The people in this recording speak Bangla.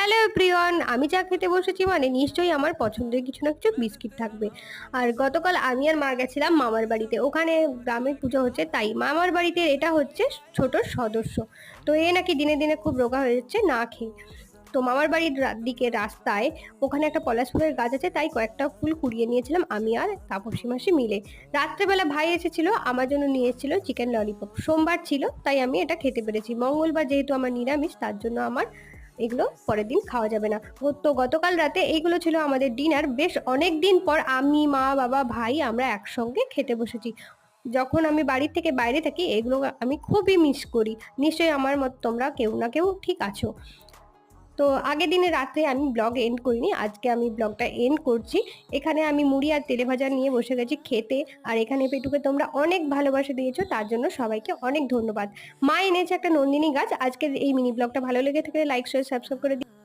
হ্যালো এভরিওয়ান, আমি চা খেতে বসেছি মানে নিশ্চয়ই আমার পছন্দের কিছু না কিছু বিস্কিট থাকবে। আর গতকাল আমি আর মা গেছিলাম মামার বাড়িতে। ওখানে গ্রামে পুজো হচ্ছে তাই। মামার বাড়িতে এটা হচ্ছে ছোট সদস্য। তো এ নাকি দিনে, দিনে খুব রোগা হয়ে যাচ্ছে না খেয়ে। তো মামার বাড়ির দিকে রাস্তায় ওখানে একটা পলাশ ফুলের গাছ আছে তাই কয়েকটা ফুল কুড়িয়ে নিয়েছিলাম আমি আর তাপসী মাসি মিলে। রাত্রেবেলা ভাই এসেছিল, আমার জন্য নিয়ে এসেছিল চিকেন ললিপপ। সোমবার ছিল তাই আমি এটা খেতে পেরেছি। মঙ্গলবার যেহেতু আমার নিরামিষ তার জন্য আমার এগুলো পরের দিন খাওয়া যাবে না। তো গতকাল রাতে এইগুলো ছিল আমাদের ডিনার। বেশ অনেক দিন পর আমি, মা, বাবা, ভাই আমরা একসঙ্গে খেতে বসেছি। যখন আমি বাড়ির থেকে বাইরে থাকি এগুলো আমি খুবই মিস করি। নিশ্চয়ই আমার মত তোমরা কেউ না কেউ ঠিক আছো। তো আগের দিনে রাত্রে আমি ব্লগ এন্ড করিনি, আজকে আমি ব্লগটা এন্ড করছি। এখানে আমি মুড়ি আর তেলে ভাজা নিয়ে বসে গেছি খেতে। আর এখানে পেটুকে তোমরা অনেক ভালোবাসা দিয়েছো, তার জন্য সবাইকে অনেক ধন্যবাদ। মা এনেছে একটা নন্দিনী গাছ। আজকের এই মিনি ব্লগটা ভালো লেগে থাকলে লাইক শেয়ার সাবস্ক্রাইব করে